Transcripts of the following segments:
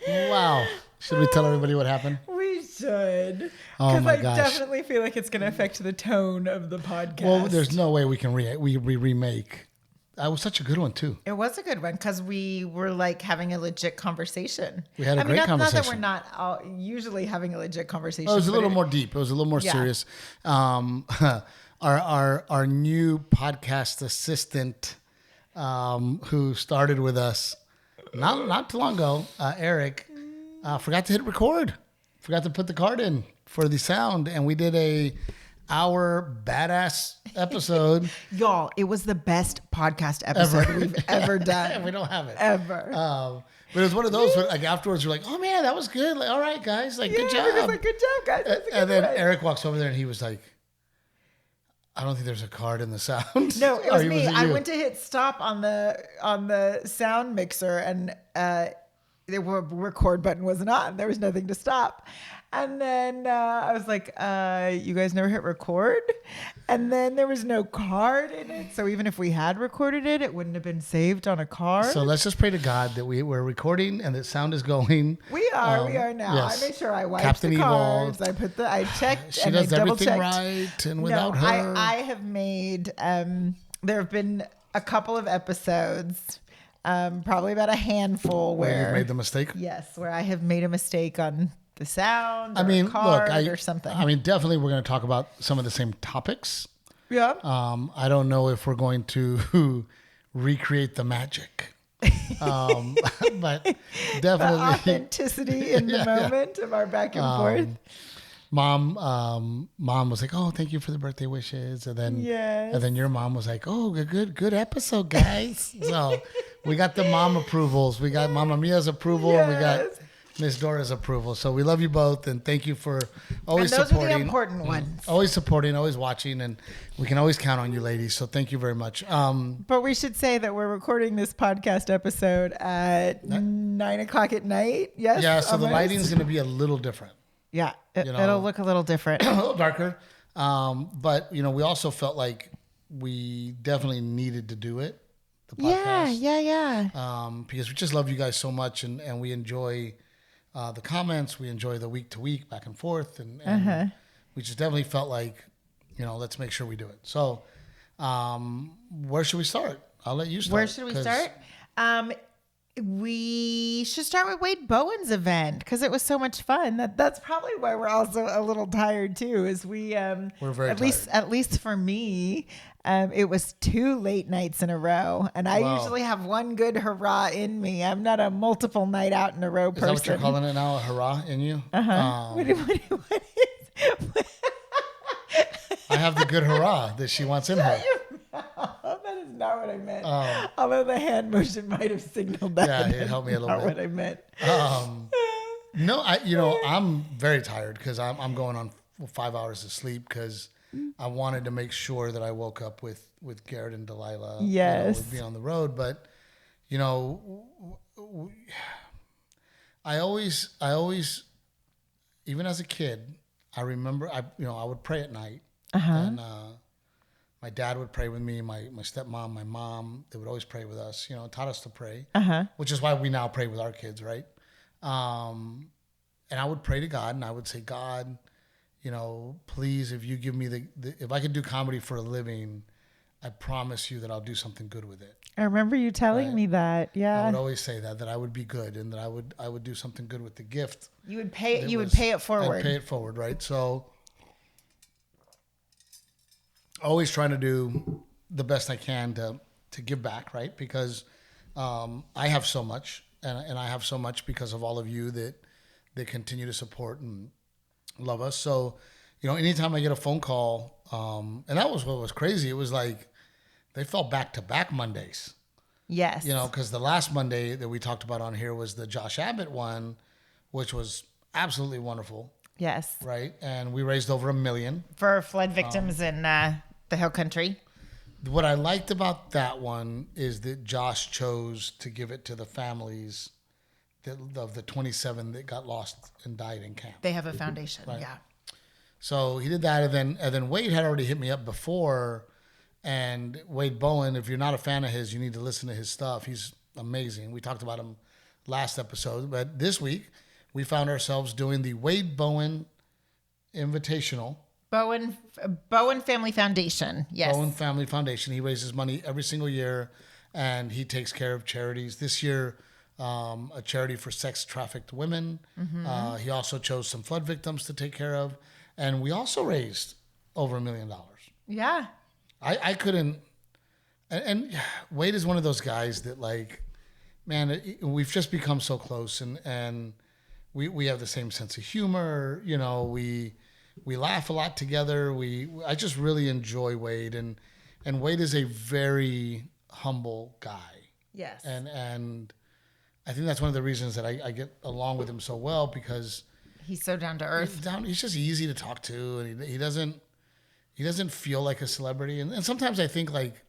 Wow. Should we tell everybody what happened? We should. Oh Because my I gosh. definitely feel like it's going to affect the tone of the podcast. Well, there's no way we can remake. That was such a good one too. It was a good one because we were like having a legit converstion. We had a great conversation. Not that we're not usually having a legit conversation. Well, it was a little more deep. It was a little more serious. Our new podcast assistant, who started with us not too long ago, Eric, forgot to hit record. Forgot to put the card in for the sound, and we did our badass episode. Y'all, it was the best podcast episode we've ever done. We don't have it. Ever. But it was one of those where, like, afterwards, we're like, oh man, that was good. Like, all right, guys, like, good job. It was like, good job, guys. That was a And good then one. Eric walks over there and he was like, I don't think there's a card in the sound. No, it was Or me. it I you? went to hit stop on the sound mixer, and the record button wasn't on. There was nothing to stop. And then I was like, you guys never hit record? And then there was no card in it. So even if we had recorded it, it wouldn't have been saved on a card. So let's just pray to God that we're recording and that sound is going. We are now. Yes. I made sure I wiped Captain the Evil. cards. I checked She and I does double everything checked. right, and without No, her. I have made, there have been a couple of episodes, probably about a handful where where you've made the mistake. yes, where I have made a mistake on the sound or I mean, a card look, or something. I mean, definitely we're going to talk about some of the same topics. yeah. I don't know if we're going to recreate the magic. But The definitely. authenticity in the moment of our back and forth. Mom was like, "Oh, thank you for the birthday wishes," and then Yes. and then your mom was like, "Oh, good episode, guys." So we got the mom approvals, we got Mama Mia's approval, and we got Yes. Miss Dora's approval. So we love you both, and thank you for always And those supporting. are the important ones. Always supporting, always watching, and we can always count on you, ladies. So thank you very much. But we should say that we're recording this podcast episode at 9:00 at night. Yes. Yeah, so the almost? lighting's going to be a little different. Yeah, you know. it'll look a little different. A little darker. But, we also felt like we definitely needed to do it, the podcast. Yeah. Because we just love you guys so much, and we enjoy the comments. We enjoy the week-to-week back and forth. And we just definitely felt like, let's make sure we do it. So where should we start? I'll let you start. Where should we start? We should start with Wade Bowen's event because it was so much fun. That's probably why we're also a little tired too. Is we're very at least for me, it was 2 late nights in a row, and I Wow. usually have one good hurrah in me. I'm not a multiple night out in a row Is person. that what you're calling it now? A hurrah in you? What is? I have the good hurrah that she wants in her. That is not what I meant. Although the hand motion might have signaled that. Yeah, it helped me a little Not bit. what I meant. No, I'm very tired because I'm going on 5 hours of sleep because I wanted to make sure that I woke up with Garrett and Delilah. Yes. Would be on the road, but I always, even as a kid, I remember I would pray at night, and my dad would pray with me. My stepmom, my mom, they would always pray with us. Taught us to pray, which is why we now pray with our kids, right? And I would pray to God, and I would say, God, please, if you give me if I could do comedy for a living, I promise you that I'll do something good with it. I remember you telling Right. me that. I Yeah. would always say that I would be good and that I would do something good with the gift. You would pay. It You would was- pay it forward. I'd pay it forward, right? So, always trying to do the best I can to give back, right? Because I have so much, and I have so much because of all of you that continue to support and love us. So, anytime I get a phone call, and that was what was crazy. It was like they fell back to back Mondays. Yes. Because the last Monday that we talked about on here was the Josh Abbott one, which was absolutely wonderful, Yes. right? And we raised over $1 million. For flood victims in the Hill Country. What I liked about that one is that Josh chose to give it to the families of the 27 that got lost and died in camp. They have a foundation. Right. Yeah. So he did that, and then Wade had already hit me up before. And Wade Bowen, if you're not a fan of his, you need to listen to his stuff. He's amazing. We talked about him last episode. But this week, we found ourselves doing the Wade Bowen Invitational. Bowen Family Foundation. Yes. Bowen Family Foundation. He raises money every single year, and he takes care of charities. This year, a charity for sex-trafficked women. Mm-hmm. He also chose some flood victims to take care of. And we also raised over $1 million. Yeah. I couldn't... And Wade is one of those guys that, like, man, we've just become so close, and we have the same sense of humor. You know, we laugh a lot together. I just really enjoy Wade, and Wade is a very humble guy. Yes. And I think that's one of the reasons that I get along with him so well, because he's so down to earth. He's just easy to talk to, and he doesn't feel like a celebrity. And sometimes I think, like,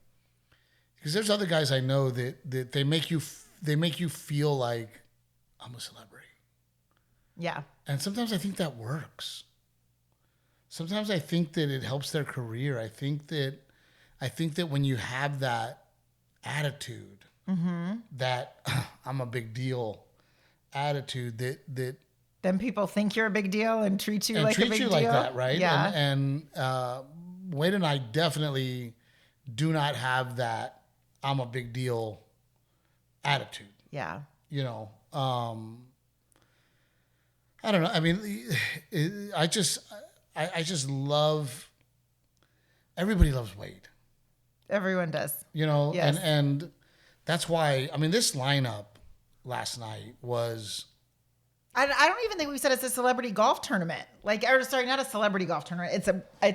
because there's other guys I know that they make you feel like I'm a celebrity. Yeah. And sometimes I think that works. Sometimes I think that it helps their career. I think that when you have that attitude, mm-hmm. that I'm a big deal attitude, that then people think you're a big deal and treat you like a big deal. Like that, right? Yeah. And Wade and I definitely do not have that I'm a big deal attitude. Yeah. You know, I don't know. I mean, I just love, everybody loves Wade. Everyone does. You know, yes. and that's why, I mean, this lineup last night was... I don't even think we said it's a celebrity golf tournament. Like, or sorry, not a celebrity golf tournament. It's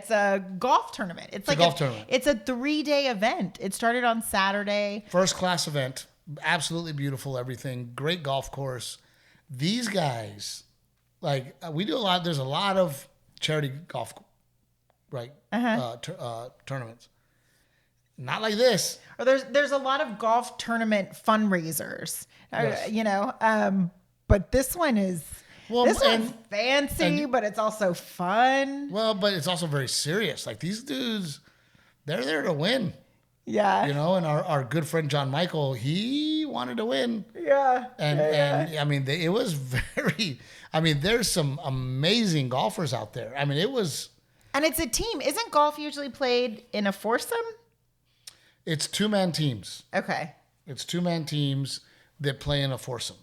a golf tournament. It's like a golf tournament. It's a 3-day event. It started on Saturday. First class event. Absolutely beautiful, everything. Great golf course. These guys, like, we do a lot. There's a lot of charity golf, right? Tournaments. Not like this. Or there's a lot of golf tournament fundraisers. Yes. You know, but this one is one's fancy, but it's also fun. Well, but it's also very serious. Like, these dudes, they're there to win. Yeah. You know, and our good friend John Michael, he wanted to win. Yeah. And I mean, it was very, I mean, there's some amazing golfers out there. I mean, it was. And it's a team. Isn't golf usually played in a foursome? It's 2-man teams. Okay. It's 2-man teams that play in a foursome.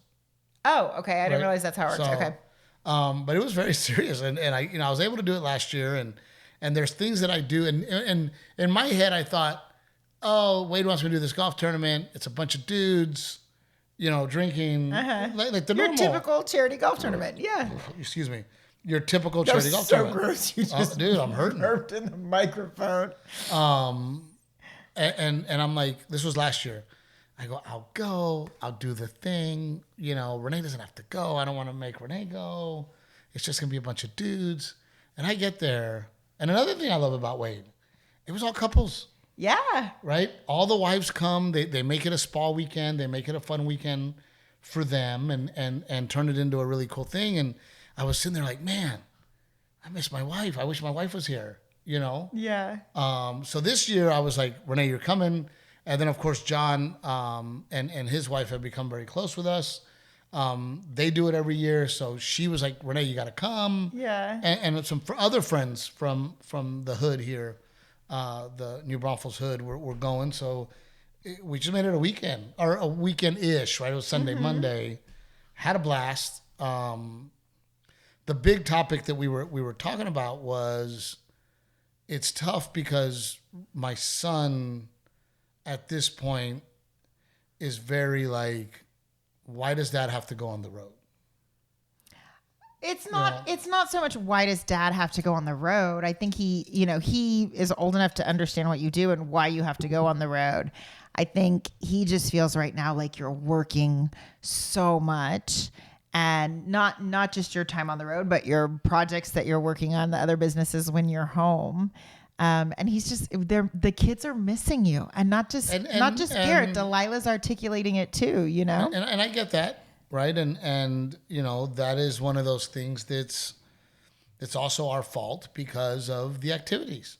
Oh, okay. I didn't realize that's how it works. Okay. But it was very serious, and I was able to do it last year, and there's things that I do, and in my head I thought, oh, Wade wants me to do this golf tournament. It's a bunch of dudes, you know, drinking, like the normal. Your typical charity golf tournament, yeah. Excuse me. Your typical charity golf tournament. Gross. You just dude, I'm hurting. Burped in the microphone. And I'm like, this was last year. I go, I'll do the thing. You know, Renae doesn't have to go. I don't want to make Renae go. It's just going to be a bunch of dudes. And I get there. And another thing I love about Wade, it was all couples. Yeah. Right? All the wives come. They make it a spa weekend. They make it a fun weekend for them and turn it into a really cool thing. And I was sitting there like, man, I miss my wife. I wish my wife was here, you know? Yeah. So this year I was like, Renae, you're coming. And then, of course, John and his wife have become very close with us. They do it every year. So she was like, Renae, you got to come. Yeah. And some other friends from the hood here, the New Braunfels hood, were going. So we just made it a weekend, or a weekend-ish, right? It was Sunday, Monday. Had a blast. The big topic that we were talking about was, it's tough because my son at this point is very like, why does dad have to go on the road? It's not so much why does dad have to go on the road. I think he is old enough to understand what you do and why you have to go on the road. I think he just feels right now like you're working so much, and not just your time on the road, but your projects that you're working on, the other businesses when you're home. And he's just, the kids are missing you, and not just Garrett. Delilah's articulating it too, you know? And I get that. Right. And, you know, that is one of those things that's also our fault because of the activities.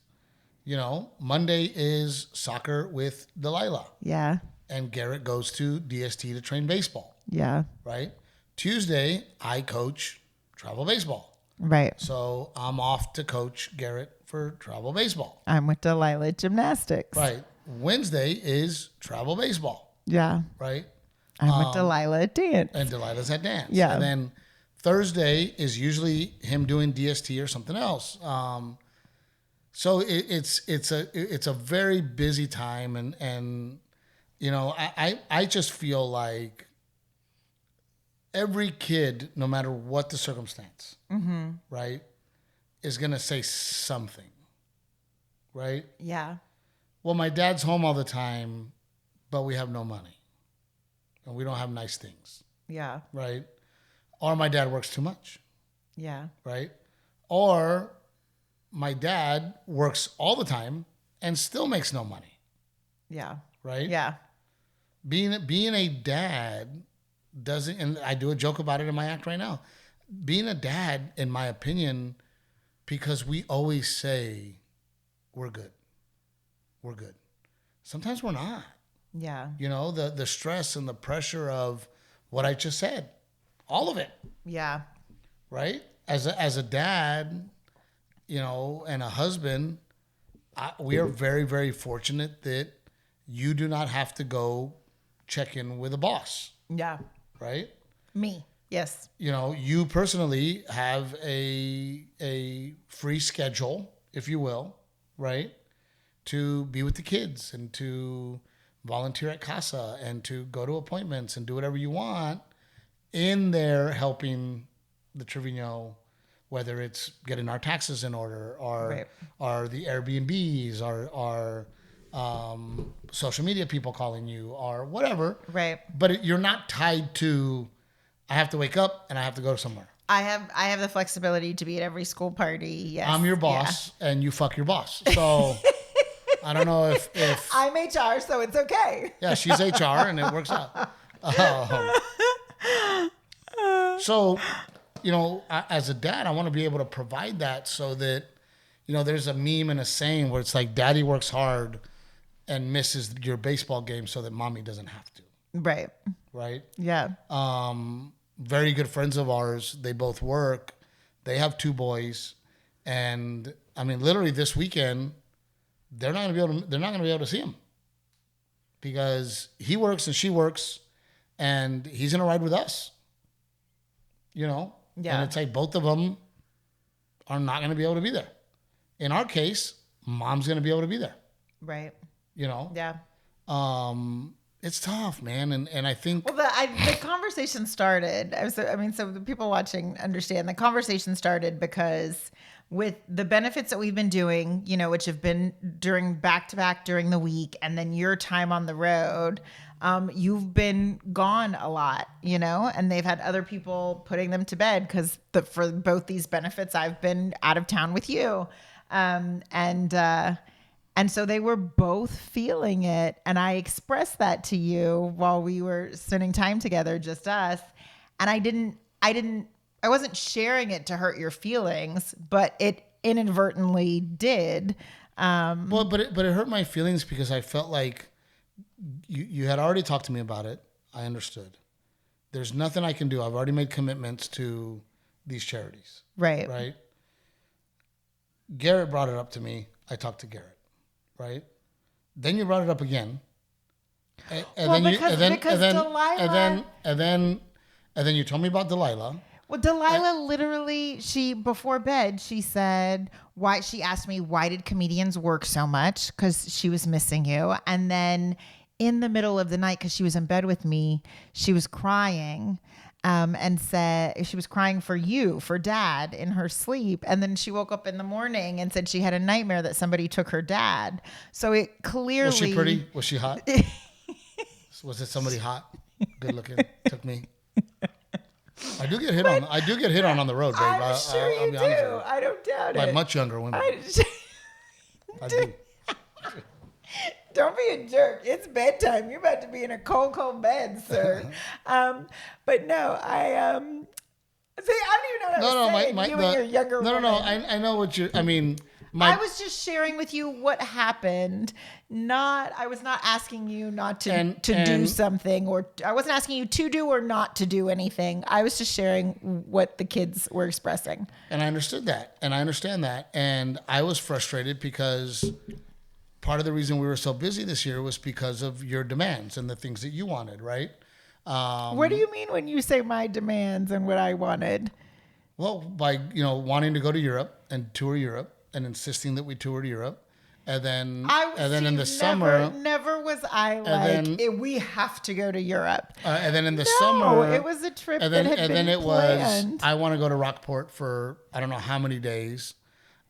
You know, Monday is soccer with Delilah. Yeah. And Garrett goes to DST to train baseball. Yeah. Right? Tuesday, I coach travel baseball. Right. So I'm off to coach Garrett for travel baseball. I'm with Delilah gymnastics. Right. Wednesday is travel baseball. Yeah. Right? I'm with Delilah at dance. And Delilah's at dance. Yeah. And then Thursday is usually him doing DST or something else. So it's a very busy time, and you know, I just feel like every kid, no matter what the circumstance, right, is gonna say something, right? Yeah. Well, my dad's home all the time, but we have no money, and we don't have nice things, Yeah. right? Or my dad works too much, Yeah. right? Or my dad works all the time and still makes no money, Yeah. right? Yeah. Being a dad doesn't, and I do a joke about it in my act right now. Being a dad, in my opinion, because we always say we're good. We're good. Sometimes we're not. Yeah. You know, the stress and the pressure of what I just said. All of it. Yeah. Right? As a dad, you know, and a husband, we are very, very fortunate that you do not have to go check in with a boss. Yeah. Right? Me. Yes. You know, you personally have a free schedule, if you will, right? To be with the kids and to volunteer at casa and to go to appointments and do whatever you want in there helping the Trevino, whether it's getting our taxes in order or the Airbnbs or social media people calling you or whatever. Right. But you're not tied to, I have to wake up and I have to go somewhere. I have the flexibility to be at every school party. Yes. I'm your boss and you fuck your boss. So I don't know if I'm HR, so it's okay. Yeah, she's HR and it works out. So, you know, as a dad, I want to be able to provide that so that, you know, there's a meme and a saying where it's like daddy works hard and misses your baseball game so that mommy doesn't have to. Right. Right? Yeah. Very good friends of ours, they both work. They have 2 boys. And I mean, literally this weekend, they're not going to be able to see him because he works and she works and he's going to ride with us. You know? Yeah. And it's like both of them are not going to be able to be there. In our case, mom's going to be able to be there. Right. You know? Yeah. It's tough, man. And I think... Well, the conversation started. So the people watching understand the conversation started because with the benefits that we've been doing, you know, which have been during back-to-back during the week and then your time on the road, you've been gone a lot, you know, and they've had other people putting them to bed because for both these benefits, I've been out of town with you. And so they were both feeling it. And I expressed that to you while we were spending time together, just us. And I wasn't sharing it to hurt your feelings, but it inadvertently did. Well, but it hurt my feelings because I felt like you had already talked to me about it. I understood. There's nothing I can do. I've already made commitments to these charities. Right. Right. Garrett brought it up to me. I talked to Garrett. Right. Then you brought it up again. And then you told me about Delilah. Well, Delilah literally, before bed, she said, she asked me, why did comedians work so much? Because she was missing you. And then in the middle of the night, because she was in bed with me, she was crying and said she was crying for you, for dad in her sleep. And then she woke up in the morning and said she had a nightmare that somebody took her dad. So it clearly... Was she pretty? Was she hot? Was it somebody hot? Good looking? Took me? I do get hit on the road, babe. I'm sure you do. I don't doubt it. By much younger women. I do. Don't be a jerk. It's bedtime. You're about to be in a cold, cold bed, sir. But no, I don't even know what I was saying. You and your younger woman. I know what you. I mean, I was just sharing with you what happened. I was not asking you not to do something, or I wasn't asking you to do or not to do anything. I was just sharing what the kids were expressing. And I understood that. And I understand that. And I was frustrated because part of the reason we were so busy this year was because of your demands and the things that you wanted, right? What do you mean when you say my demands and what I wanted? Well, by wanting to go to Europe and tour Europe and insisting that we toured Europe, and then in the summer, never was I like we have to go to Europe. And then in the summer, it was a trip that had been planned. I want to go to Rockport for I don't know how many days.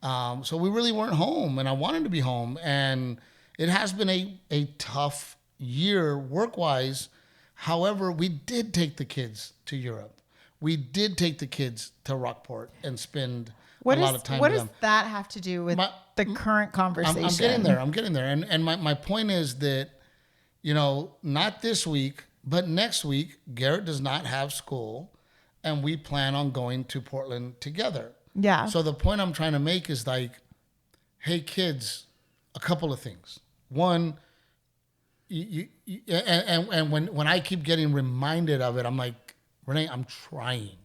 So we really weren't home, and I wanted to be home, and it has been a tough year work-wise. However, we did take the kids to Europe. We did take the kids to Rockport and spend a lot of time with them. What does that have to do with the current conversation? I'm getting there. And my point is that, not this week, but next week, Garrett does not have school, and we plan on going to Portland together. Yeah. So the point I'm trying to make is like, hey, kids, a couple of things. One, and when I keep getting reminded of it, I'm like, Renae, I'm trying.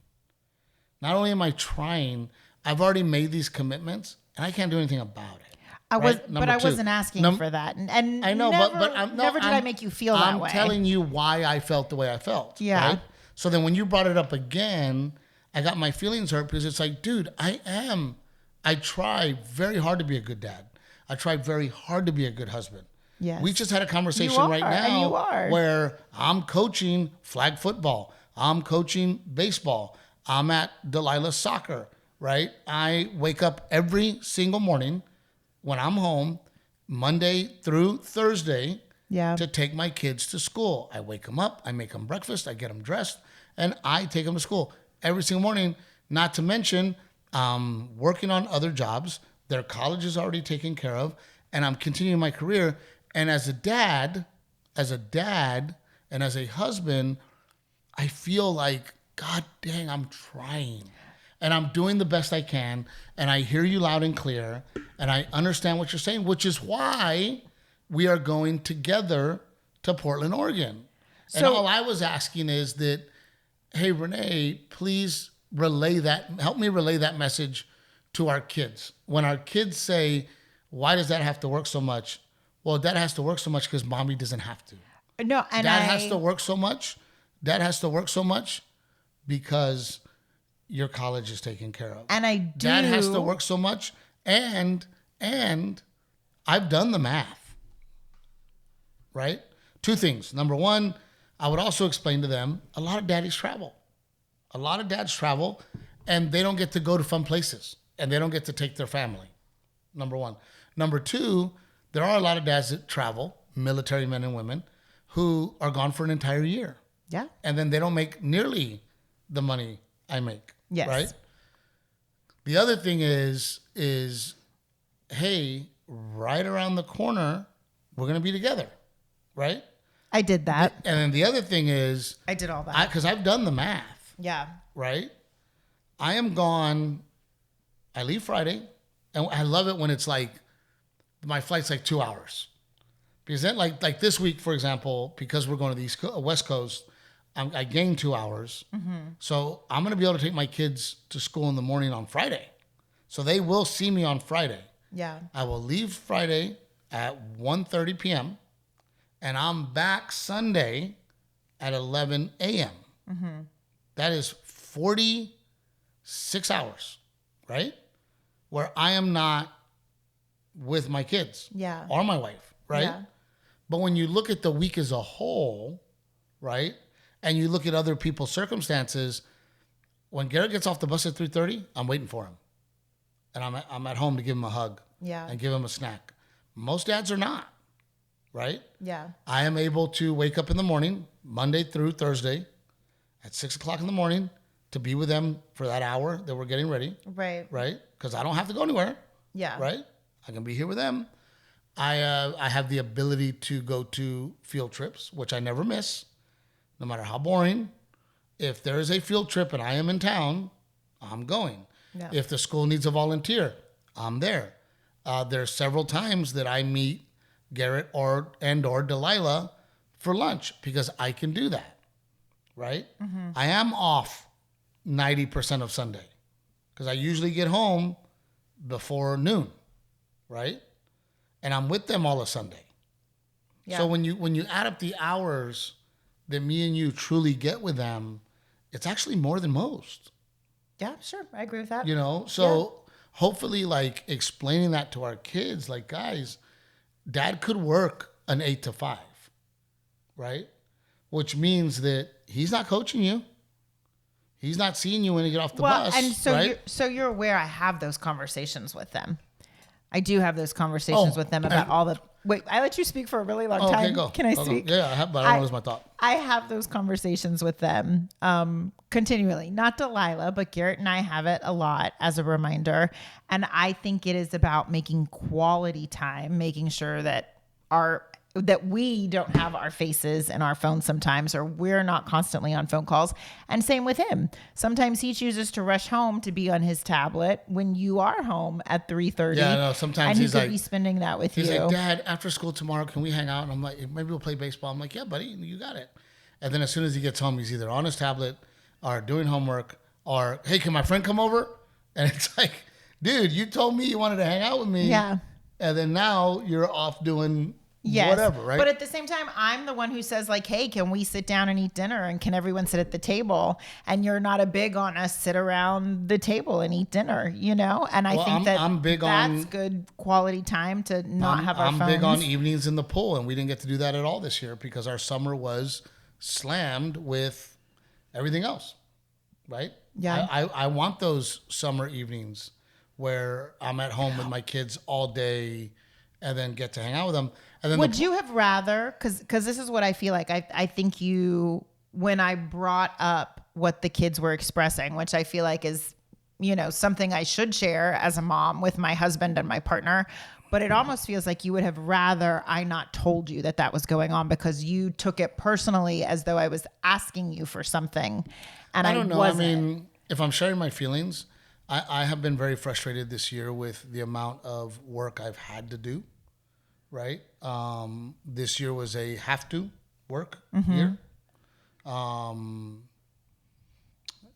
Not only am I trying, I've already made these commitments, and I can't do anything about it. I wasn't asking for that, and I know, never did I make you feel that way. I'm telling you why I felt the way I felt. Yeah. Right? So then, when you brought it up again, I got my feelings hurt because it's like, dude, I try very hard to be a good dad. I try very hard to be a good husband. Yes. We just had a conversation right now where I'm coaching flag football. I'm coaching baseball. I'm at Delilah's soccer, right? I wake up every single morning when I'm home, Monday through Thursday, to take my kids to school. I wake them up, I make them breakfast, I get them dressed, and I take them to school every single morning. Not to mention, working on other jobs. Their college is already taken care of, and I'm continuing my career. And as a dad, and as a husband, I feel like, God dang, I'm trying. And I'm doing the best I can. And I hear you loud and clear. And I understand what you're saying, which is why we are going together to Portland, Oregon. And all I was asking is that, hey, Renae, please help me relay that message to our kids. When our kids say, why does that have to work so much? Well, Dad has to work so much because Mommy doesn't have to. No, and Dad has to work so much. Dad has to work so much because your college is taken care of. And I do. Dad has to work so much, and I've done the math, right? Two things. Number one, I would also explain to them, a lot of daddies travel. A lot of dads travel, and they don't get to go to fun places, and they don't get to take their family. Number one. Number two, there are a lot of dads that travel, military men and women, who are gone for an entire year. Yeah. And then they don't make nearly the money I make. Yes. Right? The other thing is, hey, right around the corner, we're going to be together. Right? I did that. And then the other thing is, I did all that. Because I've done the math. Yeah. Right? I am gone. I leave Friday. And I love it when it's like, my flight's like 2 hours. Because then, like this week, for example, because we're going to the West Coast, I gained 2 hours. Mm-hmm. So I'm going to be able to take my kids to school in the morning on Friday. So they will see me on Friday. Yeah. I will leave Friday at 1:30 p.m. and I'm back Sunday at 11 a.m. Mm-hmm. That is 46 hours, right? Where I am not with my kids or my wife, right? Yeah. But when you look at the week as a whole, right, and you look at other people's circumstances, when Garrett gets off the bus at 3:30, I'm waiting for him. And I'm at home to give him a hug and give him a snack. Most dads are not, right? Yeah. I am able to wake up in the morning, Monday through Thursday, at 6 o'clock in the morning to be with them for that hour that we're getting ready. Right. Right? Because I don't have to go anywhere. Yeah. Right? I can be here with them. I have the ability to go to field trips, which I never miss, no matter how boring. If there is a field trip and I am in town, I'm going. Yeah. If the school needs a volunteer, I'm there. There's several times that I meet Garrett or Delilah for lunch because I can do that, right? Mm-hmm. I am off 90% of Sunday because I usually get home before noon, right? And I'm with them all of Sunday. Yeah. So when you add up the hours that me and you truly get with them, it's actually more than most. Yeah, sure. I agree with that. So hopefully like explaining that to our kids, like, guys, dad could work an 8 to 5, right? Which means that he's not coaching you. He's not seeing you when you get off the bus. And so right? You're aware I have those conversations with them. I do have those conversations with them about all the... Wait, I let you speak for a really long time. Okay, go. Can I speak? Go. Yeah, I have, but I don't lose my thought. I have those conversations with them continually. Not Delilah, but Garrett and I have it a lot as a reminder. And I think it is about making quality time, making sure that we don't have our faces in our phones sometimes, or we're not constantly on phone calls. And same with him. Sometimes he chooses to rush home to be on his tablet when you are home at 3:30. Yeah, no, sometimes he's like, be spending that with you. He's like, Dad, after school tomorrow, can we hang out? And I'm like, maybe we'll play baseball. I'm like, yeah, buddy, you got it. And then as soon as he gets home, he's either on his tablet or doing homework or, hey, can my friend come over? And it's like, dude, you told me you wanted to hang out with me. Yeah. And then now you're off doing... Yes. Whatever, right? But at the same time, I'm the one who says like, hey, can we sit down and eat dinner? And can everyone sit at the table? And you're not a big on us sit around the table and eat dinner, And I think that's good quality time to not have our phones. I'm big on evenings in the pool, and we didn't get to do that at all this year because our summer was slammed with everything else, right? Yeah. I want those summer evenings where I'm at home with my kids all day and then get to hang out with them. And then would you have rather, because this is what I feel like, I think when I brought up what the kids were expressing, which I feel like is, something I should share as a mom with my husband and my partner, but it almost feels like you would have rather I not told you that was going on because you took it personally as though I was asking you for something. And I don't know. Wasn't. I mean, if I'm sharing my feelings, I have been very frustrated this year with the amount of work I've had to do. Right. This year was a have to work year.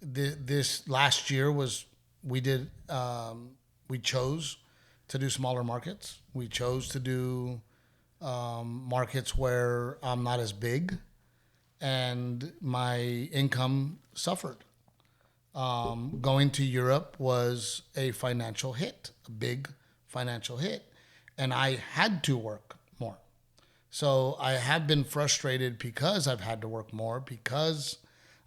This last year was, we chose to do smaller markets. We chose to do markets where I'm not as big and my income suffered. Going to Europe was a financial hit, a big financial hit. And I had to work more. So I have been frustrated because I've had to work more, because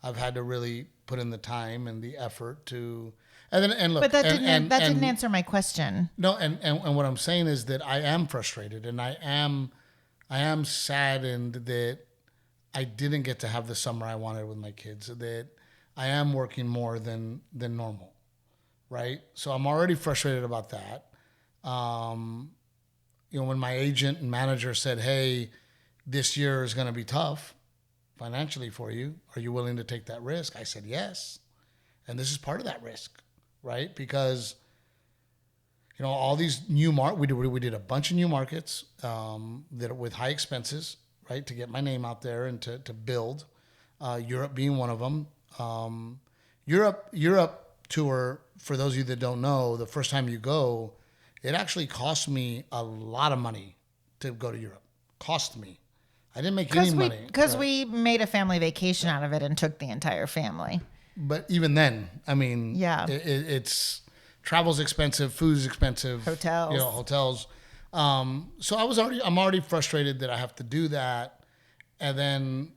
I've had to really put in the time and the effort to, and look. But that didn't answer my question. No, and what I'm saying is that I am frustrated and I am saddened that I didn't get to have the summer I wanted with my kids, that I am working more than normal, right? So I'm already frustrated about that. When my agent and manager said, hey, this year is going to be tough financially for you, are you willing to take that risk? I said, yes. And this is part of that risk, right? Because, all these new we did a bunch of new markets that are with high expenses, right? To get my name out there and to build, Europe being one of them. Europe tour, for those of you that don't know, the first time you go, it actually cost me a lot of money to go to Europe. Cost me. I didn't make any money. Because we made a family vacation out of it and took the entire family. But even then, I mean, yeah, it's travel's expensive, food's expensive, hotels. So I'm already frustrated that I have to do that, and then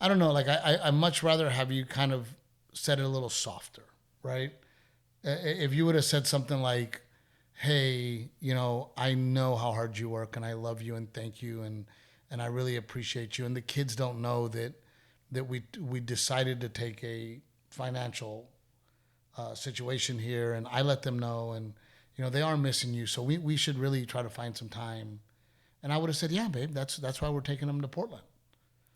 I don't know. Like I much rather have you kind of said it a little softer, right? If you would have said something like, hey, I know how hard you work and I love you and thank you and I really appreciate you. And the kids don't know that we decided to take a financial situation here, and I let them know, and they are missing you. So we should really try to find some time. And I would have said, yeah, babe, that's why we're taking them to Portland.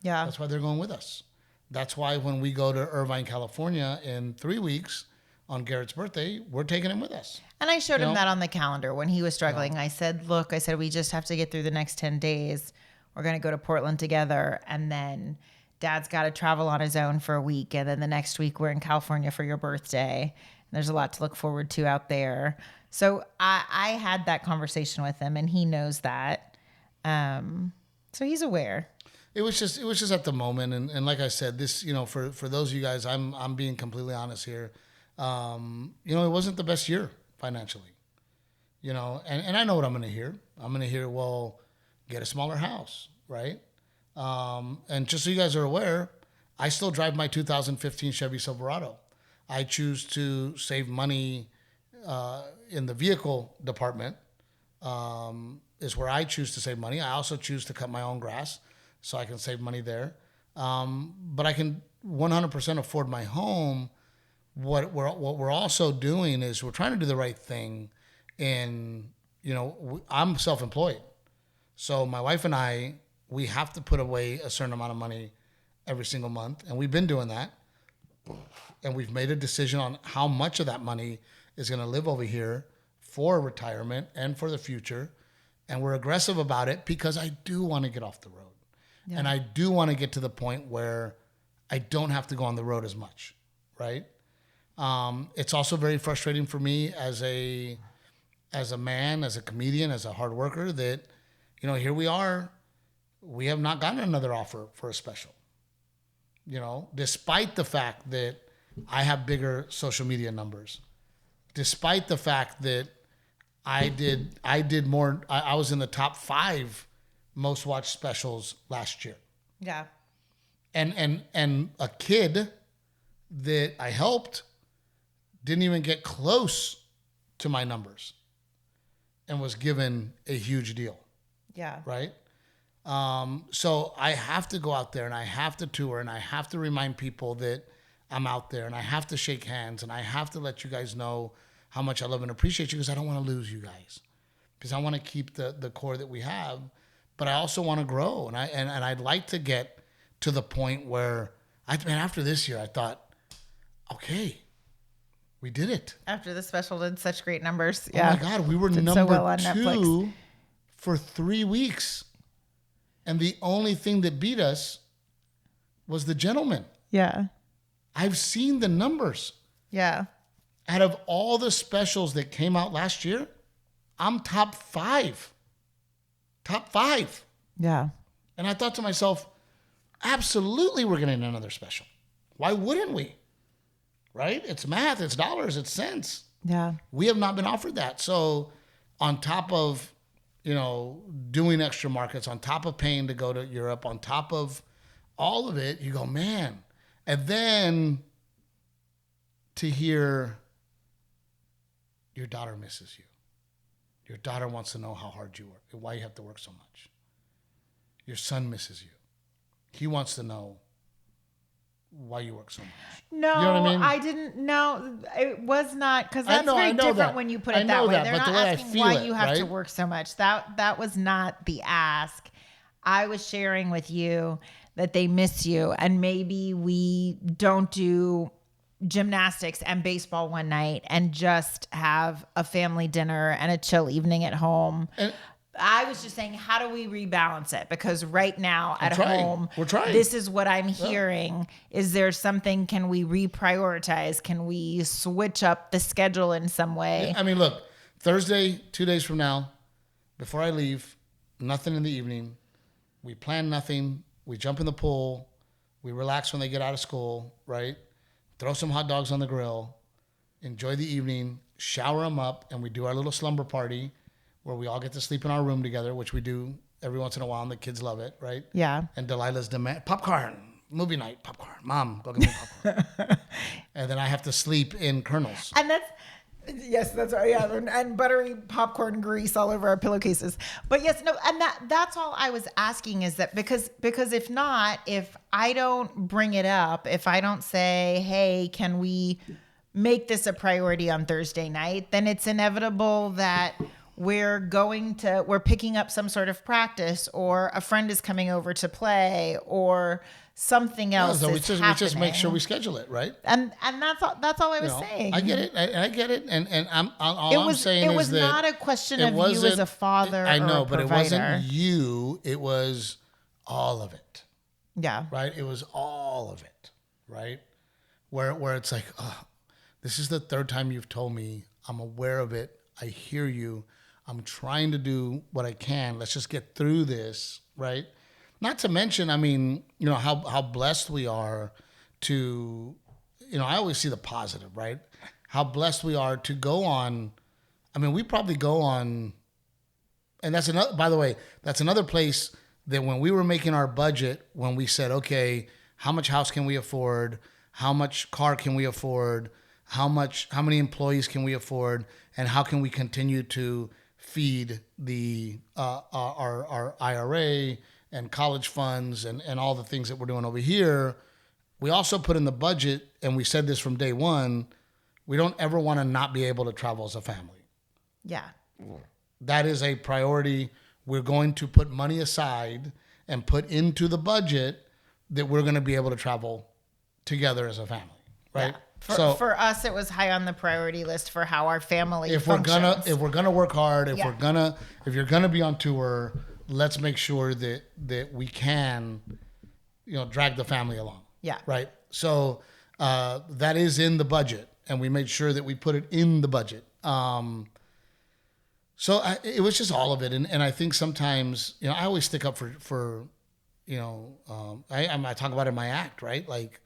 Yeah. That's why they're going with us. That's why when we go to Irvine, California in 3 weeks, on Garrett's birthday, we're taking him with us. And I showed him that on the calendar when he was struggling. I said, look, we just have to get through the next 10 days. We're going to go to Portland together. And then Dad's got to travel on his own for a week. And then the next week we're in California for your birthday. And there's a lot to look forward to out there. So I had that conversation with him, and he knows that. So he's aware. It was just at the moment. And like I said, this, for those of you guys, I'm being completely honest here. It wasn't the best year financially, and I know what I'm going to hear. I'm going to hear, well, get a smaller house, right? And just so you guys are aware, I still drive my 2015 Chevy Silverado. I choose to save money in the vehicle department is where I choose to save money. I also choose to cut my own grass so I can save money there. But I can 100% afford my home. What we're also doing is we're trying to do the right thing. And, I'm self-employed. So my wife and I, we have to put away a certain amount of money every single month. And we've been doing that. And we've made a decision on how much of that money is going to live over here for retirement and for the future. And we're aggressive about it because I do want to get off the road. Yeah. And I do want to get to the point where I don't have to go on the road as much, right? It's also very frustrating for me as a man, as a comedian, as a hard worker that, here we are. We have not gotten another offer for a special. Despite the fact that I have bigger social media numbers, despite the fact that I did more, I was in the top 5 most watched specials last year. Yeah. And a kid that I helped didn't even get close to my numbers and was given a huge deal. Yeah. Right? So I have to go out there and I have to tour and I have to remind people that I'm out there and I have to shake hands and I have to let you guys know how much I love and appreciate you because I don't want to lose you guys. Because I want to keep the core that we have, but I also want to grow. And I'd like to get to the point where after this year, I thought, okay, we did it. After the special did such great numbers. Yeah. Oh my God, we were number 2 for 3 weeks. And the only thing that beat us was The Gentleman. Yeah. I've seen the numbers. Yeah. Out of all the specials that came out last year, I'm top 5. Top 5. Yeah. And I thought to myself, absolutely we're getting another special. Why wouldn't we? Right? It's math, it's dollars, it's cents. Yeah. We have not been offered that. So on top of, doing extra markets, on top of paying to go to Europe, on top of all of it, you go, man. And then to hear your daughter misses you. Your daughter wants to know how hard you work, why you have to work so much. Your son misses you. He wants to know why you work so much. No, you know what I mean? I didn't know. It was not, because that's very different when you put it that way. They're not asking why you have to work so much. That was not the ask. I was sharing with you that they miss you, and maybe we don't do gymnastics and baseball one night and just have a family dinner and a chill evening at home. I was just saying, how do we rebalance it? Because right now at home, we're trying. This is what I'm hearing. Is there something, can we reprioritize? Can we switch up the schedule in some way? I mean, look, Thursday, 2 days from now, before I leave, nothing in the evening. We plan nothing. We jump in the pool. We relax when they get out of school, right? Throw some hot dogs on the grill. Enjoy the evening. Shower them up. And we do our little slumber party where we all get to sleep in our room together, which we do every once in a while, and the kids love it, right? Yeah. And Delilah's demand, popcorn, movie night, popcorn. Mom, go get me popcorn. And then I have to sleep in Colonel's. And that's right. Yeah, and buttery popcorn grease all over our pillowcases. But yes, no, and that's all I was asking is that because if not, if I don't bring it up, if I don't say, hey, can we make this a priority on Thursday night, then it's inevitable that we're picking up some sort of practice, or a friend is coming over to play, or something else so is happening. We just make sure we schedule it, right? And that's all I was saying. I get it. I get it. And I'm saying it is was that not a question of you as a father. I know, or a but provider. it wasn't you. It was all of it. Yeah. Right. It was all of it. Right. Where it's like, oh, this is the third time you've told me. I'm aware of it. I hear you. I'm trying to do what I can. Let's just get through this. Right. Not to mention, I mean, how blessed we are to, I always see the positive, right? How blessed we are to go on. I mean, we probably go on, and that's another, by the way, that's another place that when we were making our budget, when we said, okay, how much house can we afford? How much car can we afford? How many employees can we afford? And how can we continue to feed our IRA and college funds and all the things that we're doing over here? We also put in the budget, and we said this from day one, we don't ever want to not be able to travel as a family. Yeah. That is a priority. We're going to put money aside and put into the budget that we're going to be able to travel together as a family, right? Yeah. For us, it was high on the priority list for how our family functions. If we're gonna work hard, if you're gonna be on tour, let's make sure that we can, drag the family along. Yeah. Right. So that is in the budget, and we made sure that we put it in the budget. It was just all of it, and I think sometimes I always stick up for I talk about it in my act, right? Like,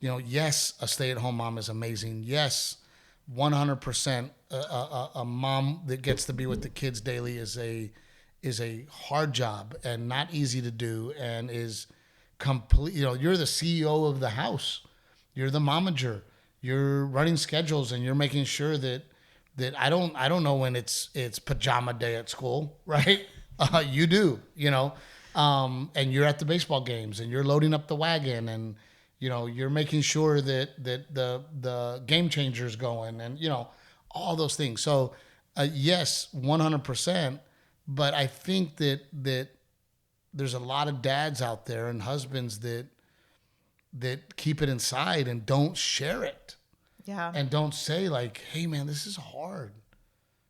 yes, a stay-at-home mom is amazing. Yes, 100%. A mom that gets to be with the kids daily is a hard job and not easy to do, and is complete. You're the CEO of the house. You're the momager. You're running schedules, and you're making sure that I don't know when it's pajama day at school, right? You do, and you're at the baseball games, and you're loading up the wagon, and you're making sure that the game changer's going, and all those things. So yes, 100%. But I think that there's a lot of dads out there and husbands that keep it inside and don't share it. Yeah. And don't say like, hey man, this is hard,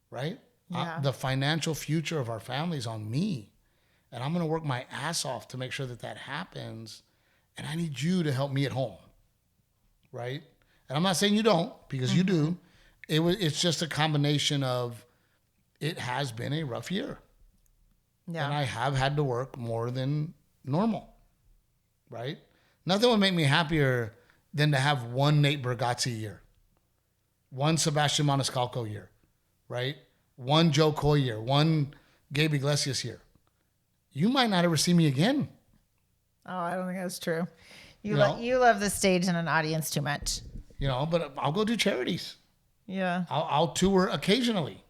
right? Yeah. The financial future of our family is on me, and I'm going to work my ass off to make sure that happens. And I need you to help me at home, right? And I'm not saying you don't, because you do. It's just a combination of, it has been a rough year. Yeah. And I have had to work more than normal, right? Nothing would make me happier than to have one Nate Bargatze year, one Sebastian Maniscalco year, right? One Joe Coy year, one Gabe Iglesias year. You might not ever see me again. Oh, I don't think that's true. You love the stage and an audience too much. But I'll go do charities. Yeah. I'll tour occasionally.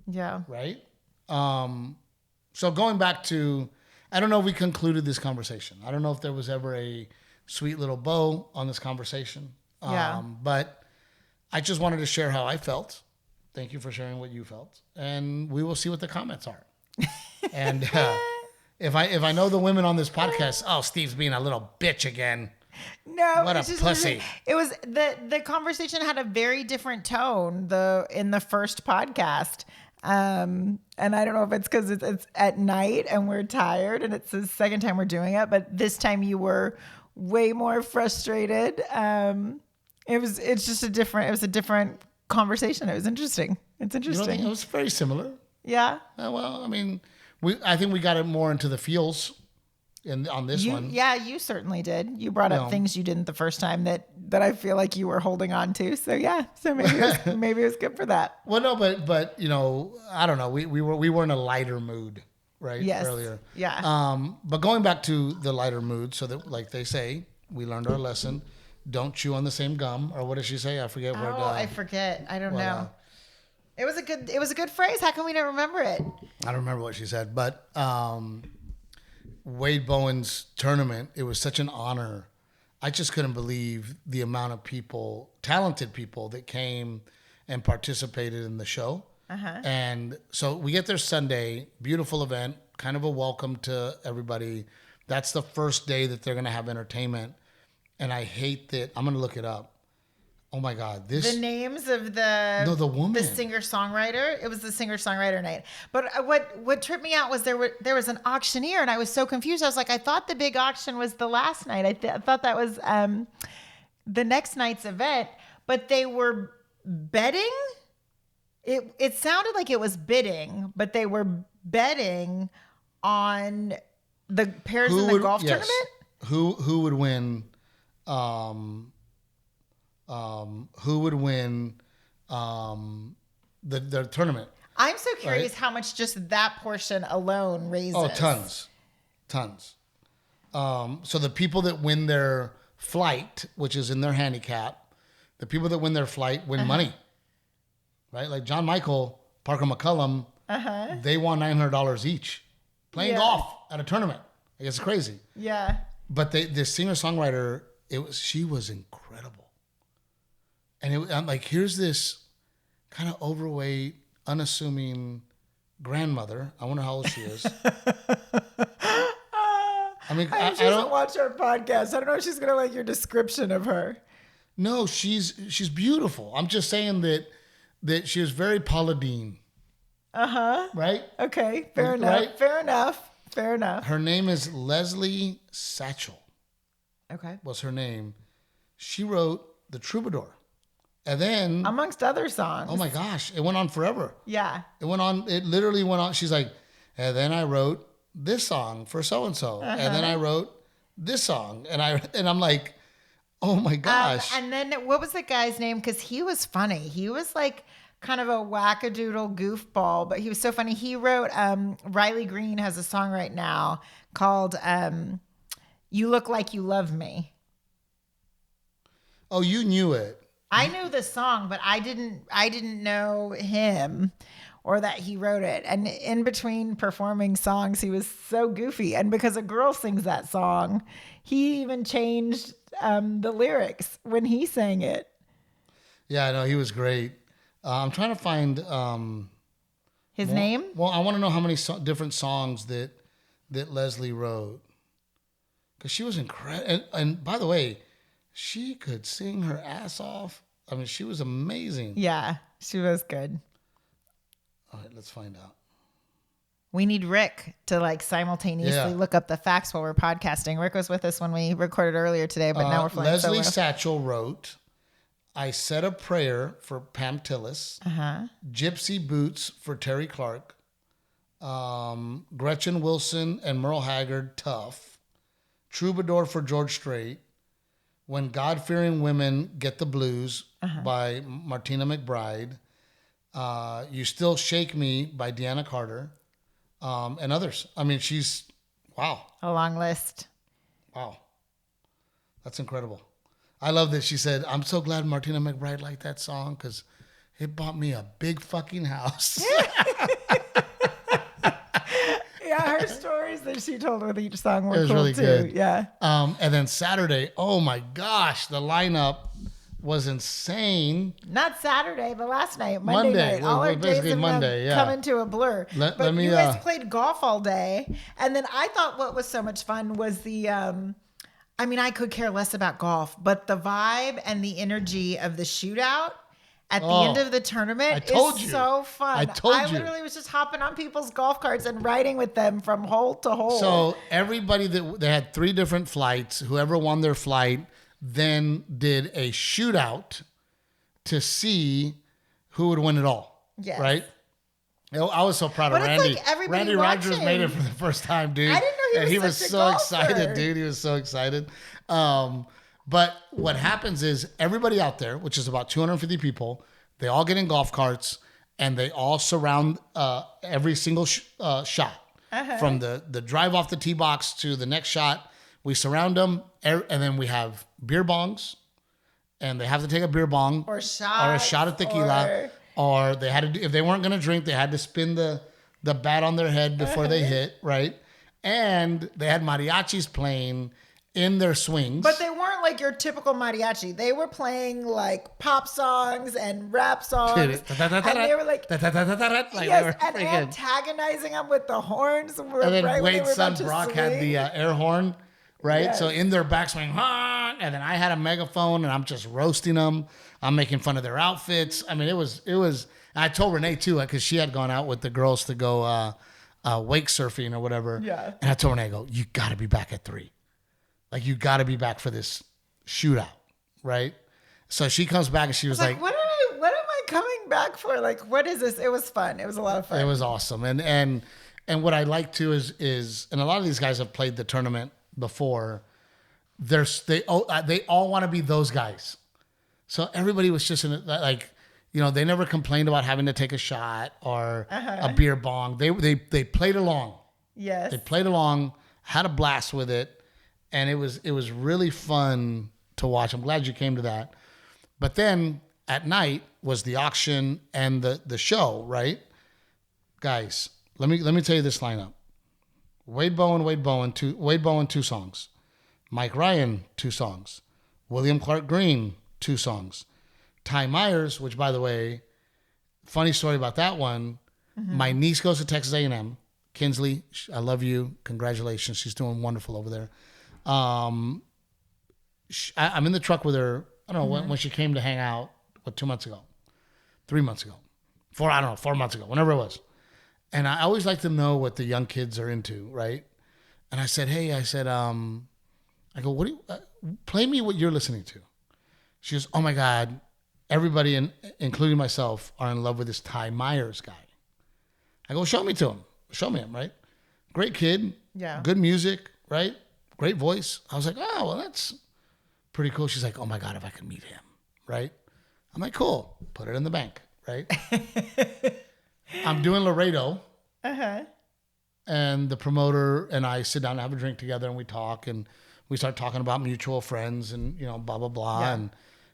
Yeah. Right? So going back to, I don't know if we concluded this conversation. I don't know if there was ever a sweet little bow on this conversation. Yeah. But I just wanted to share how I felt. Thank you for sharing what you felt. And we will see what the comments are. And if I know the women on this podcast, oh, Steve's being a little bitch again. No, what a pussy. It was the conversation had a very different tone in the first podcast. And I don't know if it's because it's at night and we're tired and it's the second time we're doing it, but this time you were way more frustrated. It was a different conversation. It was interesting. It's interesting. It was very similar. Yeah. Well, I mean, I think we got it more into the feels on this one. Yeah, you certainly did. You brought up things you didn't the first time that I feel like you were holding on to. So yeah, maybe it was good for that. Well, no, but I don't know. We were in a lighter mood, right? Yes. Earlier. Yeah. But going back to the lighter mood, so that, like they say, we learned our lesson. Don't chew on the same gum, or what did she say? I forget. I forget. I don't know. It was a good phrase. How come we don't remember it? I don't remember what she said, but Wade Bowen's tournament, it was such an honor. I just couldn't believe the amount of people, talented people, that came and participated in the show. And so we get there Sunday, beautiful event, kind of a welcome to everybody. That's the first day that they're going to have entertainment. And I hate that. I'm going to look it up. Oh my God. The names of the woman. The singer-songwriter. It was the singer-songwriter night. But what tripped me out was there was an auctioneer, and I was so confused. I was like, I thought the big auction was the last night. I thought that was the next night's event, but they were betting. It sounded like it was bidding, but they were betting on the pairs in the golf tournament. Who would win? Who would win the tournament? I'm so curious how much just that portion alone raises. Oh, tons. So the people that win their flight, which is in their handicap, the people that win their flight win money, right? Like John Michael, Parker McCullum, they won $900 each playing golf at a tournament. I guess it's crazy. Yeah. But the singer-songwriter, she was incredible. And I'm like, here's this kind of overweight, unassuming grandmother. I wonder how old she is. I mean, I don't watch our podcast. I don't know if she's gonna like your description of her. No, she's beautiful. I'm just saying that she was very Paula Deen. Right? Okay. Fair enough. Right? Fair enough. Her name is Leslie Satchel. Okay. Was her name. She wrote The Troubadour. And then, amongst other songs. Oh my gosh, it went on forever. Yeah. It literally went on. She's like, and then I wrote this song for so-and-so. And then I wrote this song. And I'm like, oh my gosh. And then what was the guy's name? Because he was funny. He was like kind of a wackadoodle goofball, but he was so funny. He wrote, Riley Green has a song right now called You Look Like You Love Me. Oh, you knew it. I knew the song, but I didn't know him or that he wrote it. And in between performing songs, he was so goofy. And because a girl sings that song, he even changed the lyrics when he sang it. Yeah, I know. He was great. I'm trying to find his name. Well, I want to know how many different songs that Leslie wrote, because she was incredible. And by the way, she could sing her ass off. I mean, she was amazing. Yeah, she was good. All right, let's find out. We need Rick to like simultaneously look up the facts while we're podcasting. Rick was with us when we recorded earlier today, but now we're flying Leslie solo. Satchel wrote, I Said a Prayer for Pam Tillis, Gypsy Boots for Terry Clark, Gretchen Wilson and Merle Haggard, Tough, Troubadour for George Strait, When God-Fearing Women Get the Blues by Martina McBride, You Still Shake Me by Deanna Carter, and others. I mean, wow. A long list. Wow. That's incredible. I love that she said, I'm so glad Martina McBride liked that song because it bought me a big fucking house. Yeah, her stories that she told with each song were cool really too. Good. Yeah. And then Saturday, oh my gosh, the lineup was insane. Not Saturday, the last night, Monday night. All our days have Monday, come into a blur. Let but me, you guys played golf all day, and then I thought what was so much fun was the. I mean, I could care less about golf, but the vibe and the energy of the shootout at the end of the tournament is so fun. I literally was just hopping on people's golf carts and riding with them from hole to hole. So everybody they had 3 different flights. Whoever won their flight then did a shootout to see who would win it all. Yes. Right? I was so proud of Randy. Like Randy Rogers made it for the first time, dude. I didn't know he was such a so golfer. excited, dude. He was so excited. But what happens is everybody out there, which is about 250 people, they all get in golf carts and they all surround every single shot. From the drive off the tee box to the next shot. We surround them, and then we have beer bongs, and they have to take a beer bong or a shot of tequila. Or they had to do, if they weren't going to drink, they had to spin the bat on their head before they hit, right? And they had mariachis playing, in their swings. But they weren't like your typical mariachi. They were playing like pop songs and rap songs. And they were like, yes, and antagonizing them with the horns. And then Wade's son Brock had the air horn, right? Yes. So in their backswing, and then I had a megaphone and I'm just roasting them. I'm making fun of their outfits. I mean, it was. I told Renae too, because she had gone out with the girls to go wake surfing or whatever. Yeah. And I told Renae, I go, you got to be back at 3. Like, you got to be back for this shootout, right? So she comes back and she was like, what am I coming back for? Like, what is this? It was fun. It was a lot of fun. It was awesome. And what I like too is, and a lot of these guys have played the tournament before. They all want to be those guys. So everybody was just like, you know, they never complained about having to take a shot or a beer bong. They played along. Yes. They played along, had a blast with it. And it was really fun to watch. I'm glad you came to that. But then at night was the auction and the show, right? Guys, let me tell you this lineup. Wade Bowen, 2 songs. Mike Ryan, 2 songs. William Clark Green, 2 songs. Ty Myers, which by the way, funny story about that one. Mm-hmm. My niece goes to Texas A&M. Kinsley, I love you. Congratulations. She's doing wonderful over there. I'm in the truck with her. I don't know when she came to hang out. 2 months ago, 3 months ago, 4 months ago, whenever it was. And I always like to know what the young kids are into, right? And I said, hey, I go, what do you play me what you're listening to? She goes, oh my God, everybody, including myself, are in love with this Ty Myers guy. I go, show me him, right? Great kid, yeah, good music, right? Great voice. I was like, oh, well, that's pretty cool. She's like, oh my God, if I could meet him, right? I'm like, cool. Put it in the bank, right? I'm doing Laredo. Uh-huh. And the promoter and I sit down and have a drink together and we talk and we start talking about mutual friends and, you know, blah, blah, blah. Yeah.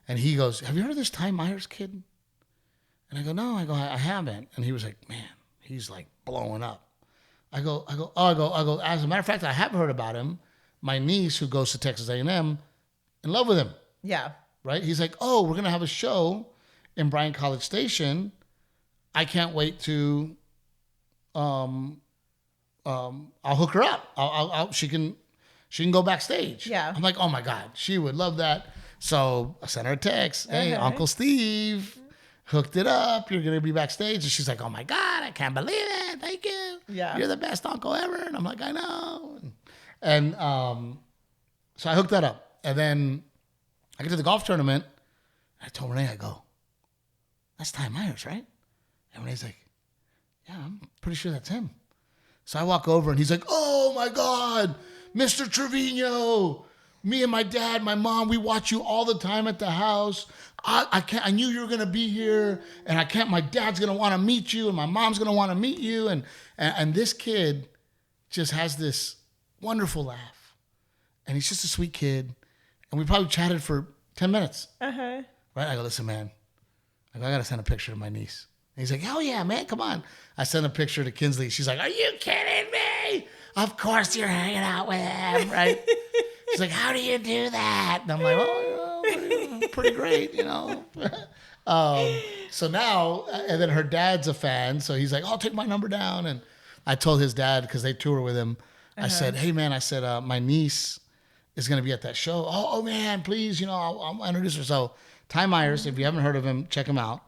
And he goes, have you heard of this Ty Myers kid? And I go, no. I haven't. And he was like, man, he's like blowing up. I go, as a matter of fact, I have heard about him. My niece, who goes to Texas A&M, in love with him. Yeah. Right? He's like, oh, we're going to have a show in Bryan College Station. I can't wait to, I'll hook her up. She can go backstage. Yeah. I'm like, oh my God, she would love that. So I sent her a text. Hey, Uncle Steve hooked it up. You're going to be backstage. And she's like, oh my God, I can't believe it. Thank you. Yeah. You're the best uncle ever. And I'm like, I know. And so I hooked that up. And then I get to the golf tournament. I told Renae, I go, that's Ty Myers, right? And Renae's like, yeah, I'm pretty sure that's him. So I walk over and he's like, oh my God, Mr. Trevino. Me and my dad, my mom, we watch you all the time at the house. I knew you were going to be here and I can't, my dad's going to want to meet you and my mom's going to want to meet you. And this kid just has this wonderful laugh and he's just a sweet kid. And we probably chatted for 10 minutes. Uh-huh. Right? I go, listen, man, I got to send a picture to my niece. And he's like, oh yeah, man, come on. I sent a picture to Kinsley. She's like, are you kidding me? Of course you're hanging out with him, right? She's like, how do you do that? And I'm like, oh, pretty great, you know. So now, and then her dad's a fan. So he's like, I'll take my number down. And I told his dad, because they tour with him, I said, hey, man, my niece is going to be at that show. Oh, man, please, you know, I'll introduce her. So Ty Myers, if you haven't heard of him, check him out.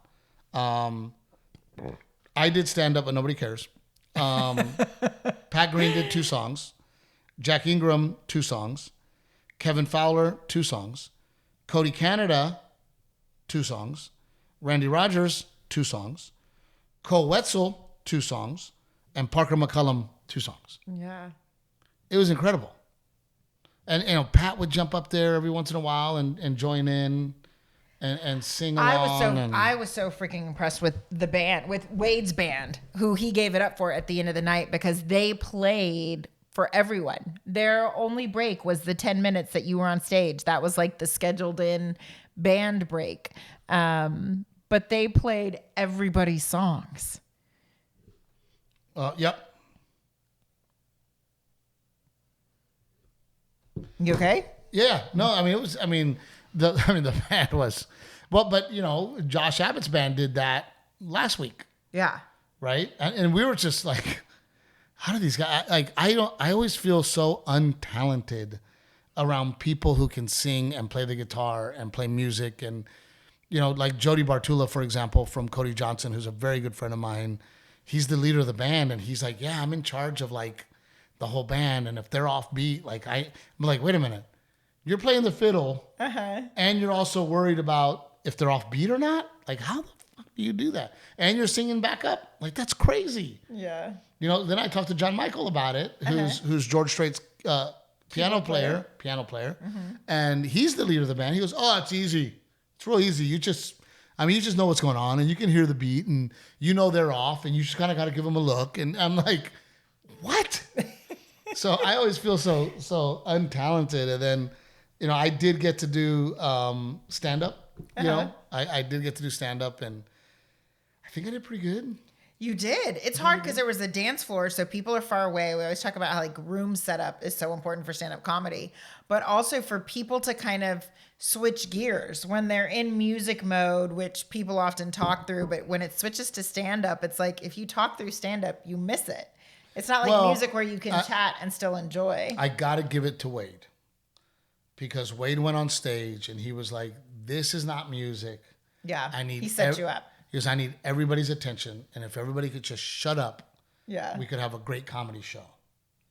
I did stand up, but nobody cares. Pat Green did 2 songs. Jack Ingram, 2 songs. Kevin Fowler, 2 songs. Cody Canada, 2 songs. Randy Rogers, 2 songs. Cole Wetzel, 2 songs. And Parker McCullum, 2 songs. Yeah. It was incredible. And, you know, Pat would jump up there every once in a while and join in and sing along. I was so freaking impressed with the band, with Wade's band, who he gave it up for at the end of the night, because they played for everyone. Their only break was the 10 minutes that you were on stage. That was like the scheduled in band break. But they played everybody's songs. Yep. You okay? Yeah. No, I mean, it was, the band was, but Josh Abbott's band did that last week. Yeah. Right. And we were just like, how do these guys, I always feel so untalented around people who can sing and play the guitar and play music. And, like Jody Bartula, for example, from Cody Johnson, who's a very good friend of mine. He's the leader of the band. And he's like, yeah, I'm in charge of like the whole band. And if they're off beat, like I'm like, wait a minute, you're playing the fiddle and you're also worried about if they're off beat or not. Like, how the fuck do you do that? And you're singing back up. Like, that's crazy. Yeah. Then I talked to John Michael about it, who's George Strait's piano player, and he's the leader of the band. He goes, "Oh, it's easy. It's real easy. You just know what's going on, and you can hear the beat, and they're off, and you just kind of got to give them a look." And I'm like, "What?" So I always feel so untalented. And then, I did get to do stand up. I did get to do stand up, and I think I did pretty good. You did. It's hard because there was a dance floor, so people are far away. We always talk about how like room setup is so important for stand-up comedy, but also for people to kind of switch gears when they're in music mode, which people often talk through. But when it switches to stand-up, it's like if you talk through stand-up, you miss it. It's not like music where you can chat and still enjoy. I got to give it to Wade because Wade went on stage and he was like, "This is not music. Yeah, he set you up." Because I need everybody's attention, and if everybody could just shut up, we could have a great comedy show,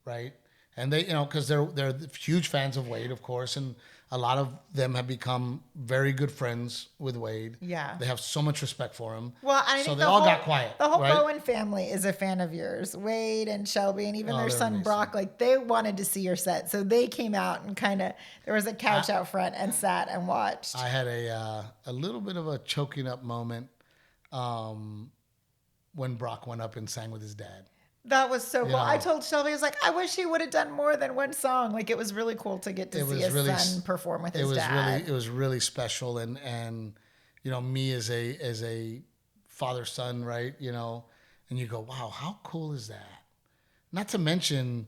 right? And they, because they're huge fans of Wade, of course, and a lot of them have become very good friends with Wade. Yeah, they have so much respect for him. Well, I so think they all got quiet. The whole right? Bowen family is a fan of yours, Wade and Shelby, and even their son amazing. Brock. Like they wanted to see your set, so they came out and there was a couch out front and sat and watched. I had a little bit of a choking up moment. When Brock went up and sang with his dad. That was so cool. I told Shelby, I was like, I wish he would have done more than one song. Like it was really cool to get to see his son perform with his dad. It was really special. And me as a father-son, right? And you go, wow, how cool is that? Not to mention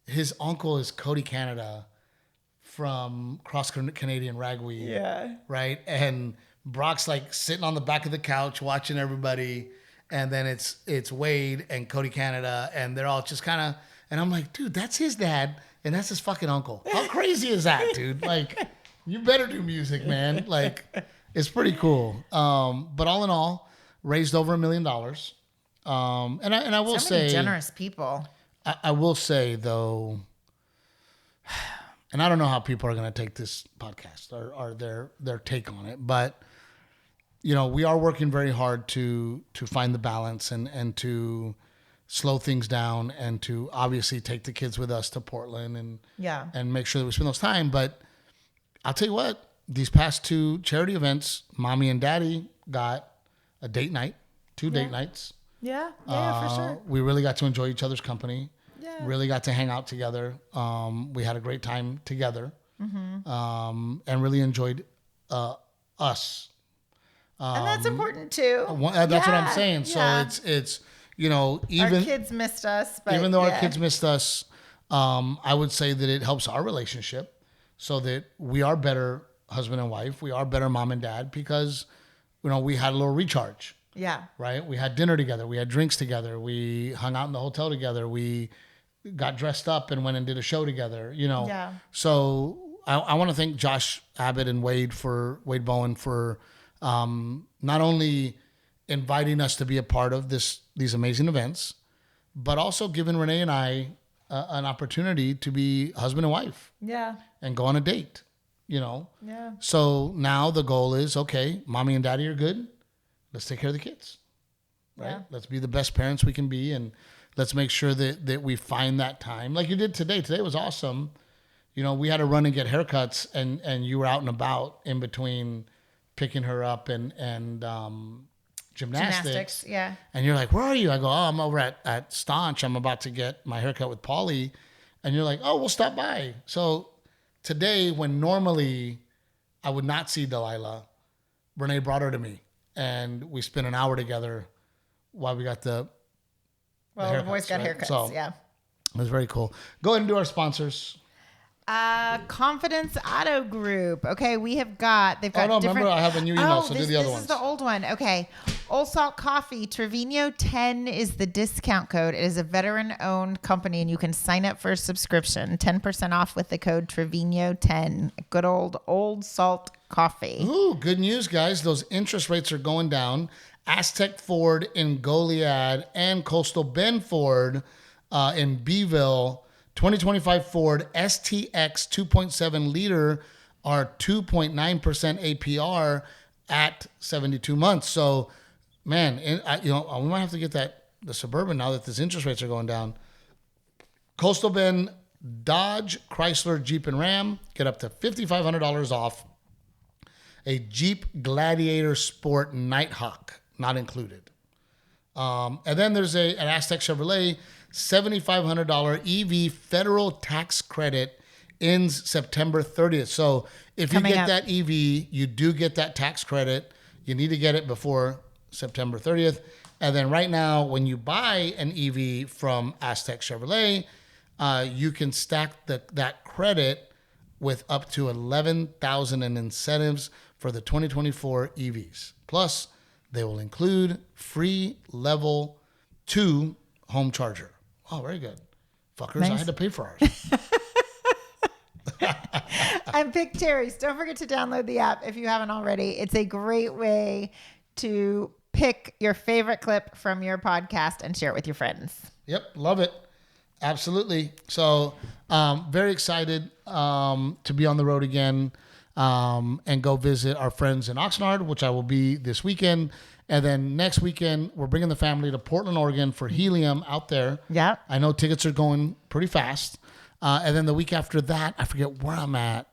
his uncle is Cody Canada from Cross Canadian Ragweed. Yeah. Right. And Brock's like sitting on the back of the couch watching everybody, and then it's Wade and Cody Canada, and they're all just kind of, and I'm like, dude, that's his dad, and that's his fucking uncle. How crazy is that, dude? Like, you better do music, man. Like, it's pretty cool. But all in all, raised over $1 million. And I will say, generous people. I will say though, and I don't know how people are going to take this podcast or their take on it, but we are working very hard to find the balance and to slow things down and to obviously take the kids with us to Portland and make sure that we spend those time. But I'll tell you what, these past 2 charity events, Mommy and Daddy got a date night, 2 date nights. Yeah, for sure. We really got to enjoy each other's company. Yeah. Really got to hang out together. We had a great time together, and really enjoyed us. And that's important too. That's what I'm saying. So it's even our kids missed us, but even though our kids missed us, I would say that it helps our relationship, so that we are better husband and wife. We are better mom and dad because we had a little recharge. Yeah. Right. We had dinner together. We had drinks together. We hung out in the hotel together. We got dressed up and went and did a show together. Yeah. So I want to thank Josh Abbott and Wade Bowen for not only inviting us to be a part of these amazing events, but also giving Renae and I an opportunity to be husband and wife. Yeah. And go on a date, Yeah. So now the goal is, okay, mommy and daddy are good. Let's take care of the kids, right? Yeah. Let's be the best parents we can be. And let's make sure that we find that time like you did today. Today was awesome. We had to run and get haircuts and you were out and about in between picking her up and gymnastics. Yeah. And you're like, where are you? I go, I'm over at Staunch. I'm about to get my haircut with Paulie. And you're like, oh, we'll stop by. So today, when normally I would not see Delilah, Renae brought her to me. And we spent an hour together while we got the boys got haircuts, so, yeah. It was very cool. Go ahead and do our sponsors. Confidence Auto Group. Okay, they've got different. Remember, I have a new email, so do the other ones. This is the old one. Okay. Old Salt Coffee, Trevino 10 is the discount code. It is a veteran-owned company, and you can sign up for a subscription. 10% off with the code Trevino 10. Good Old Salt Coffee. Ooh, good news, guys. Those interest rates are going down. Aztec Ford in Goliad and Coastal Bend Ford in Beeville. 2025 Ford STX 2.7 liter are 2.9% APR at 72 months. So, man, we might have to get the Suburban now that these interest rates are going down. Coastal Bend, Dodge, Chrysler, Jeep, and Ram get up to $5,500 off. A Jeep Gladiator Sport Nighthawk, not included. And then there's an Aztec Chevrolet $7,500 EV federal tax credit ends September 30th. So if you get that EV, you do get that tax credit. You need to get it before September 30th. And then right now, when you buy an EV from Aztec Chevrolet, you can stack that credit with up to $11,000 in incentives for the 2024 EVs. Plus, they will include free level 2 home charger. Oh, very good. Fuckers, nice. I had to pay for ours. And pick Cherries. Don't forget to download the app if you haven't already. It's a great way to pick your favorite clip from your podcast and share it with your friends. Yep, love it. Absolutely. So, very excited to be on the road again and go visit our friends in Oxnard, which I will be this weekend. And then next weekend, we're bringing the family to Portland, Oregon for Helium out there. Yeah. I know tickets are going pretty fast. And then the week after that, I forget where I'm at.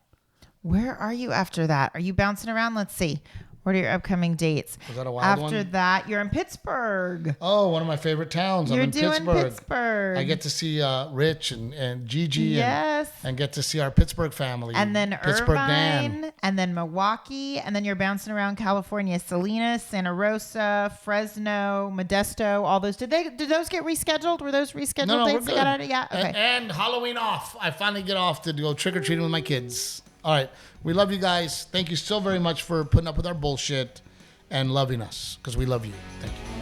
Where are you after that? Are you bouncing around? Let's see. What are your upcoming dates? Was that a wild one? After that, you're in Pittsburgh. Oh, one of my favorite towns. You're I'm in doing Pittsburgh. I get to see Rich and Gigi. Yes. And get to see our Pittsburgh family. And then Pittsburgh Irvine. Dan. And then Milwaukee. And then you're bouncing around California. Salinas, Santa Rosa, Fresno, Modesto, all those. Did those get rescheduled? Were those rescheduled No, dates? we're good. Yeah, okay. And Halloween off. I finally get off to go trick-or-treating with my kids. All right. We love you guys. Thank you so very much for putting up with our bullshit and loving us, because we love you. Thank you.